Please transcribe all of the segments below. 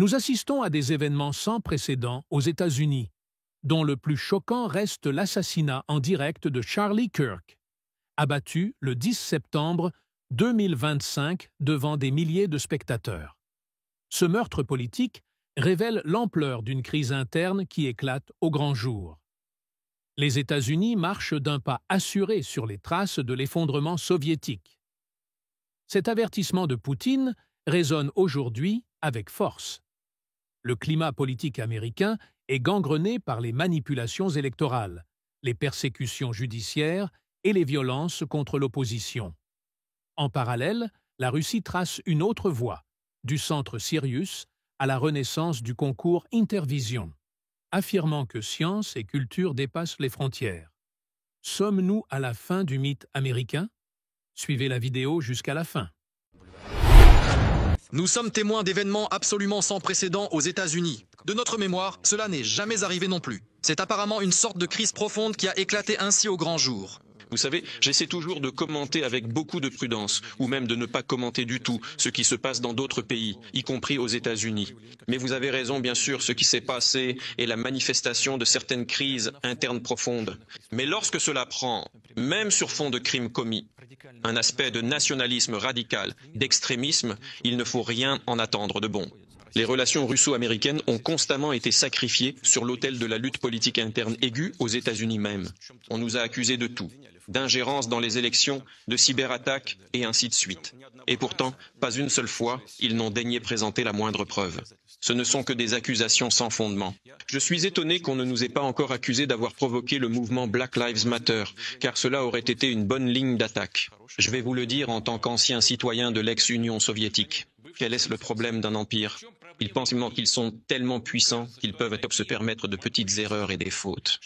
Nous assistons à des événements sans précédent aux États-Unis, dont le plus choquant reste l'assassinat en direct de Charlie Kirk, abattu le 10 septembre 2025 devant des milliers de spectateurs. Ce meurtre politique révèle l'ampleur d'une crise interne qui éclate au grand jour. Les États-Unis marchent d'un pas assuré sur les traces de l'effondrement soviétique. Cet avertissement de Poutine résonne aujourd'hui avec force. Le climat politique américain est gangrené par les manipulations électorales, les persécutions judiciaires et les violences contre l'opposition. En parallèle, la Russie trace une autre voie, du centre Sirius à la renaissance du concours Intervision, affirmant que science et culture dépassent les frontières. Sommes-nous à la fin du mythe américain? Suivez la vidéo jusqu'à la fin. Nous sommes témoins d'événements absolument sans précédent aux États-Unis. De notre mémoire, cela n'est jamais arrivé non plus. C'est apparemment une sorte de crise profonde qui a éclaté ainsi au grand jour. Vous savez, j'essaie toujours de commenter avec beaucoup de prudence, ou même de ne pas commenter du tout ce qui se passe dans d'autres pays, y compris aux États-Unis. Mais vous avez raison, bien sûr, ce qui s'est passé est la manifestation de certaines crises internes profondes. Mais lorsque cela prend, même sur fond de crimes commis, un aspect de nationalisme radical, d'extrémisme, il ne faut rien en attendre de bon. Les relations russo-américaines ont constamment été sacrifiées sur l'autel de la lutte politique interne aiguë aux États-Unis même. On nous a accusés de tout, d'ingérence dans les élections, de cyberattaques et ainsi de suite. Et pourtant, pas une seule fois, ils n'ont daigné présenter la moindre preuve. Ce ne sont que des accusations sans fondement. Je suis étonné qu'on ne nous ait pas encore accusés d'avoir provoqué le mouvement Black Lives Matter, car cela aurait été une bonne ligne d'attaque. Je vais vous le dire en tant qu'ancien citoyen de l'ex-Union soviétique. Quel est le problème d'un empire? Ils pensent qu'ils sont tellement puissants qu'ils peuvent se permettre de petites erreurs et des fautes.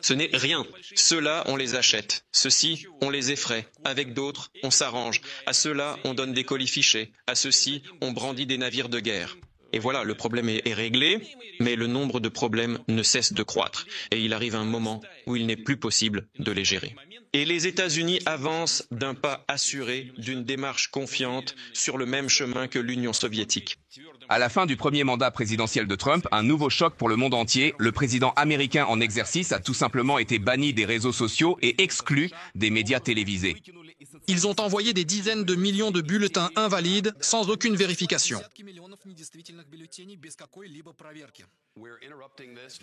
Ce n'est rien. Ceux-là, on les achète. Ceux-ci, on les effraie. Avec d'autres, on s'arrange. À ceux-là, on donne des colis fichés. À ceux-ci, on brandit des navires de guerre. Et voilà, le problème est réglé, mais le nombre de problèmes ne cesse de croître. Et il arrive un moment où il n'est plus possible de les gérer. Et les États-Unis avancent d'un pas assuré, d'une démarche confiante, sur le même chemin que l'Union soviétique. À la fin du premier mandat présidentiel de Trump, un nouveau choc pour le monde entier. Le président américain en exercice a tout simplement été banni des réseaux sociaux et exclu des médias télévisés. Ils ont envoyé des dizaines de millions de bulletins invalides sans aucune vérification.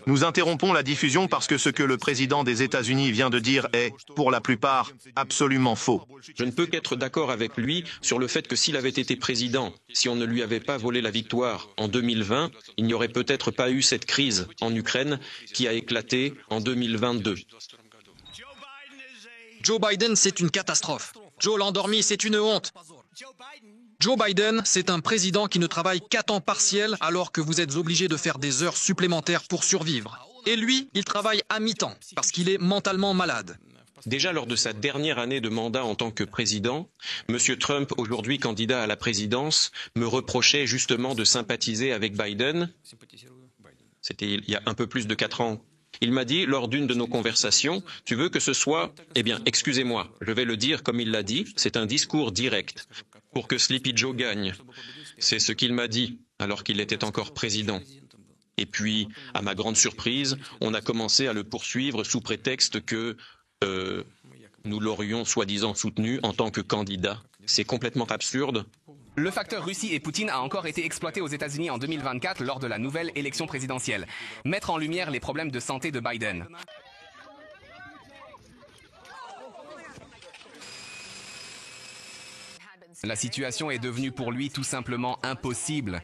Nous interrompons la diffusion parce que ce que le président des États-Unis vient de dire est, pour la plupart, absolument faux. Je ne peux qu'être d'accord avec lui sur le fait que s'il avait été président, si on ne lui avait pas volé la victoire en 2020, il n'y aurait peut-être pas eu cette crise en Ukraine qui a éclaté en 2022. Joe Biden, c'est une catastrophe. Joe l'endormi, c'est une honte. Joe Biden, c'est un président qui ne travaille qu'à temps partiel alors que vous êtes obligé de faire des heures supplémentaires pour survivre. Et lui, il travaille à mi-temps parce qu'il est mentalement malade. Déjà lors de sa dernière année de mandat en tant que président, M. Trump, aujourd'hui candidat à la présidence, me reprochait justement de sympathiser avec Biden. C'était il y a un peu plus de 4 ans. Il m'a dit, lors d'une de nos conversations, « Tu veux que ce soit… Eh bien, excusez-moi, je vais le dire comme il l'a dit, c'est un discours direct, pour que Sleepy Joe gagne. » C'est ce qu'il m'a dit, alors qu'il était encore président. Et puis, à ma grande surprise, on a commencé à le poursuivre sous prétexte que nous l'aurions soi-disant soutenu en tant que candidat. C'est complètement absurde. Le facteur Russie et Poutine a encore été exploité aux États-Unis en 2024 lors de la nouvelle élection présidentielle. Mettre en lumière les problèmes de santé de Biden. La situation est devenue pour lui tout simplement impossible.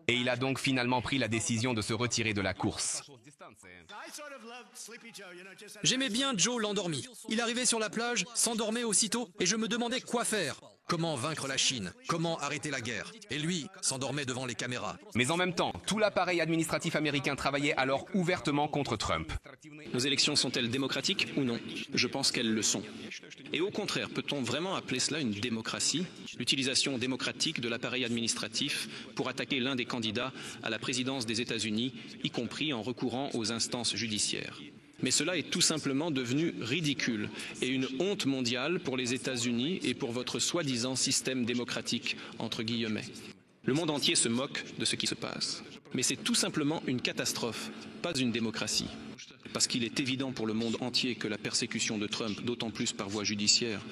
Et il a donc finalement pris la décision de se retirer de la course. J'aimais bien Joe l'endormi. Il arrivait sur la plage, s'endormait aussitôt et je me demandais quoi faire. Comment vaincre la Chine? Comment arrêter la guerre? Et lui s'endormait devant les caméras. Mais en même temps, tout l'appareil administratif américain travaillait alors ouvertement contre Trump. Nos élections sont-elles démocratiques ou non? Je pense qu'elles le sont. Et au contraire, peut-on vraiment appeler cela une démocratie? L'utilisation démocratique de l'appareil administratif pour attaquer l'un des candidats à la présidence des États-Unis, y compris en recourant aux instances judiciaires. Mais cela est tout simplement devenu ridicule et une honte mondiale pour les États-Unis et pour votre soi-disant système démocratique, entre guillemets. Le monde entier se moque de ce qui se passe. Mais c'est tout simplement une catastrophe, pas une démocratie. Parce qu'il est évident pour le monde entier que la persécution de Trump, d'autant plus par voie judiciaire,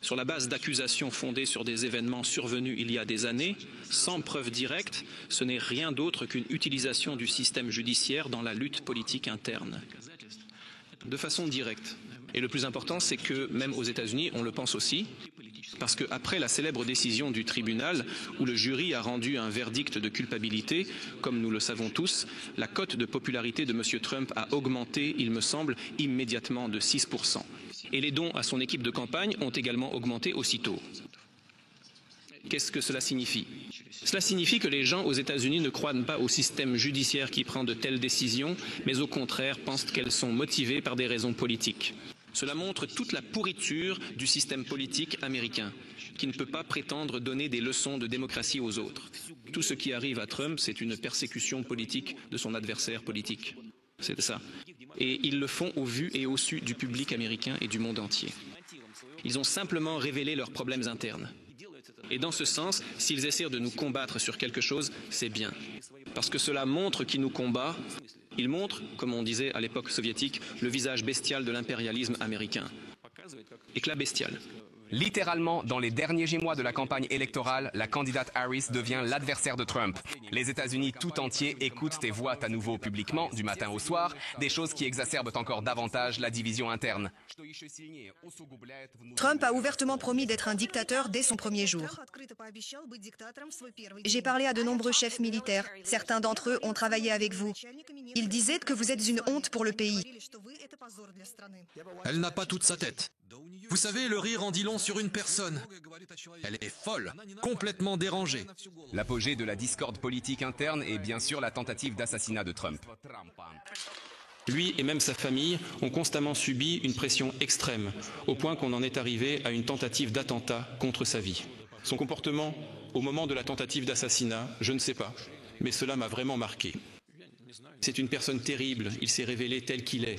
sur la base d'accusations fondées sur des événements survenus il y a des années, sans preuve directe, ce n'est rien d'autre qu'une utilisation du système judiciaire dans la lutte politique interne. De façon directe. Et le plus important, c'est que même aux États-Unis, on le pense aussi, parce qu'après la célèbre décision du tribunal, où le jury a rendu un verdict de culpabilité, comme nous le savons tous, la cote de popularité de M. Trump a augmenté, il me semble, immédiatement de 6%. Et les dons à son équipe de campagne ont également augmenté aussitôt. Qu'est-ce que cela signifie? Cela signifie que les gens aux États-Unis ne croient pas au système judiciaire qui prend de telles décisions, mais au contraire pensent qu'elles sont motivées par des raisons politiques. Cela montre toute la pourriture du système politique américain, qui ne peut pas prétendre donner des leçons de démocratie aux autres. Tout ce qui arrive à Trump, c'est une persécution politique de son adversaire politique. C'est ça. Et ils le font au vu et au su du public américain et du monde entier. Ils ont simplement révélé leurs problèmes internes. Et dans ce sens, s'ils essaient de nous combattre sur quelque chose, c'est bien. Parce que cela montre qui nous combat. Il montre, comme on disait à l'époque soviétique, le visage bestial de l'impérialisme américain. Éclat bestial. Littéralement, dans les derniers mois de la campagne électorale, la candidate Harris devient l'adversaire de Trump. Les États-Unis tout entiers écoutent et voient à nouveau publiquement, du matin au soir, des choses qui exacerbent encore davantage la division interne. Trump a ouvertement promis d'être un dictateur dès son premier jour. J'ai parlé à de nombreux chefs militaires. Certains d'entre eux ont travaillé avec vous. Ils disaient que vous êtes une honte pour le pays. Elle n'a pas toute sa tête. Vous savez, le rire en dit long sur une personne. Elle est folle, complètement dérangée. L'apogée de la discorde politique interne est bien sûr la tentative d'assassinat de Trump. Lui et même sa famille ont constamment subi une pression extrême, au point qu'on en est arrivé à une tentative d'attentat contre sa vie. Son comportement au moment de la tentative d'assassinat, je ne sais pas, mais cela m'a vraiment marqué. C'est une personne terrible, il s'est révélé tel qu'il est.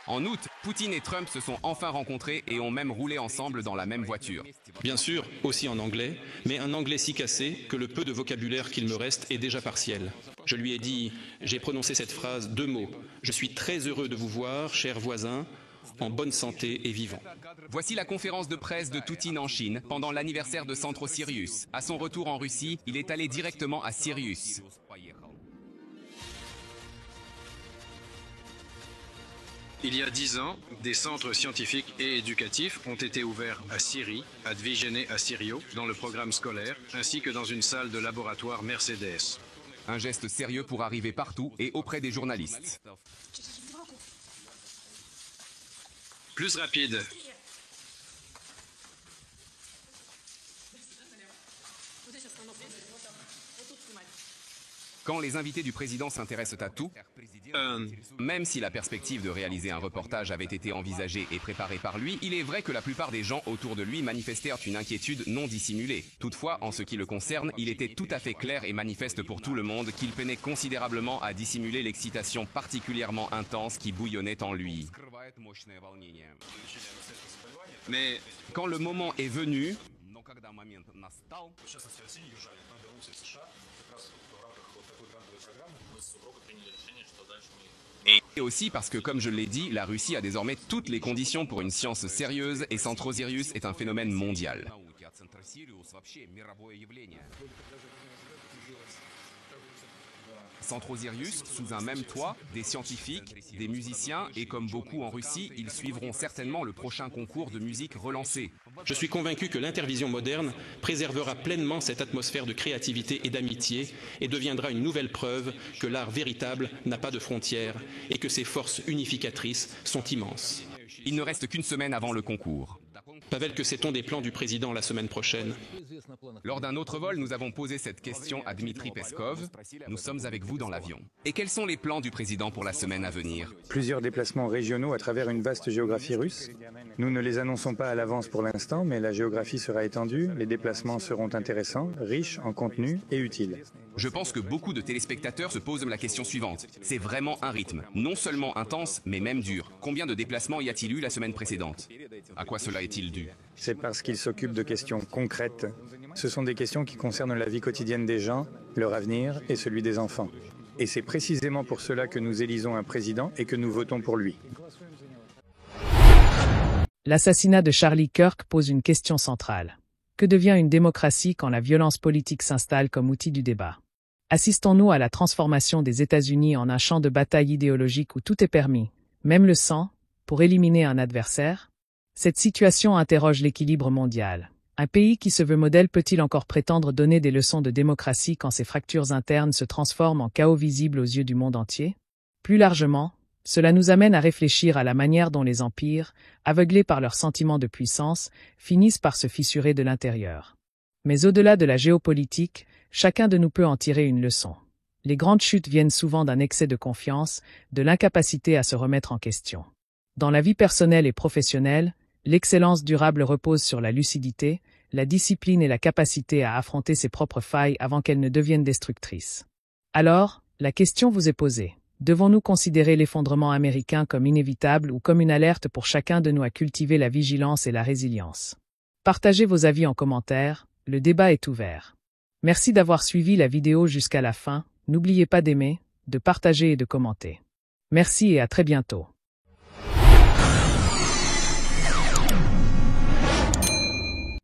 En août, Poutine et Trump se sont enfin rencontrés et ont même roulé ensemble dans la même voiture. Bien sûr, aussi en anglais, mais un anglais si cassé que le peu de vocabulaire qu'il me reste est déjà partiel. Je lui ai dit, j'ai prononcé cette phrase 2 mots. Je suis très heureux de vous voir, chers voisins, en bonne santé et vivant. Voici la conférence de presse de Poutine en Chine pendant l'anniversaire de Centro Sirius. À son retour en Russie, il est allé directement à Sirius. Il y a 10 ans, des centres scientifiques et éducatifs ont été ouverts à Syrie, à Dvijene à Sirio, dans le programme scolaire, ainsi que dans une salle de laboratoire Mercedes. Un geste sérieux pour arriver partout et auprès des journalistes. Plus rapide. Quand les invités du président s'intéressent à tout, même si la perspective de réaliser un reportage avait été envisagée et préparée par lui, il est vrai que la plupart des gens autour de lui manifestèrent une inquiétude non dissimulée. Toutefois, en ce qui le concerne, il était tout à fait clair et manifeste pour tout le monde qu'il peinait considérablement à dissimuler l'excitation particulièrement intense qui bouillonnait en lui. Mais quand le moment est venu, et aussi parce que, comme je l'ai dit, la Russie a désormais toutes les conditions pour une science sérieuse et Centro Sirius est un phénomène mondial. Centro Sirius, sous un même toit, des scientifiques, des musiciens et comme beaucoup en Russie, ils suivront certainement le prochain concours de musique relancé. Je suis convaincu que l'intervision moderne préservera pleinement cette atmosphère de créativité et d'amitié et deviendra une nouvelle preuve que l'art véritable n'a pas de frontières et que ses forces unificatrices sont immenses. Il ne reste qu'une semaine avant le concours. Pavel, que sait-on des plans du président la semaine prochaine? Lors d'un autre vol, nous avons posé cette question à Dmitri Peskov. Nous sommes avec vous dans l'avion. Et quels sont les plans du président pour la semaine à venir? Plusieurs déplacements régionaux à travers une vaste géographie russe. Nous ne les annonçons pas à l'avance pour l'instant, mais la géographie sera étendue, les déplacements seront intéressants, riches en contenu et utiles. Je pense que beaucoup de téléspectateurs se posent la question suivante. C'est vraiment un rythme, non seulement intense, mais même dur. Combien de déplacements y a-t-il eu la semaine précédente? À quoi cela est-il dû? C'est parce qu'il s'occupe de questions concrètes. Ce sont des questions qui concernent la vie quotidienne des gens, leur avenir et celui des enfants. Et c'est précisément pour cela que nous élisons un président et que nous votons pour lui. L'assassinat de Charlie Kirk pose une question centrale. Que devient une démocratie quand la violence politique s'installe comme outil du débat? Assistons-nous à la transformation des États-Unis en un champ de bataille idéologique où tout est permis, même le sang, pour éliminer un adversaire? Cette situation interroge l'équilibre mondial. Un pays qui se veut modèle peut-il encore prétendre donner des leçons de démocratie quand ses fractures internes se transforment en chaos visible aux yeux du monde entier? Plus largement, cela nous amène à réfléchir à la manière dont les empires, aveuglés par leur sentiment de puissance, finissent par se fissurer de l'intérieur. Mais au-delà de la géopolitique, chacun de nous peut en tirer une leçon. Les grandes chutes viennent souvent d'un excès de confiance, de l'incapacité à se remettre en question. Dans la vie personnelle et professionnelle, l'excellence durable repose sur la lucidité, la discipline et la capacité à affronter ses propres failles avant qu'elles ne deviennent destructrices. Alors, la question vous est posée. Devons-nous considérer l'effondrement américain comme inévitable ou comme une alerte pour chacun de nous à cultiver la vigilance et la résilience? Partagez vos avis en commentaire, le débat est ouvert. Merci d'avoir suivi la vidéo jusqu'à la fin, n'oubliez pas d'aimer, de partager et de commenter. Merci et à très bientôt.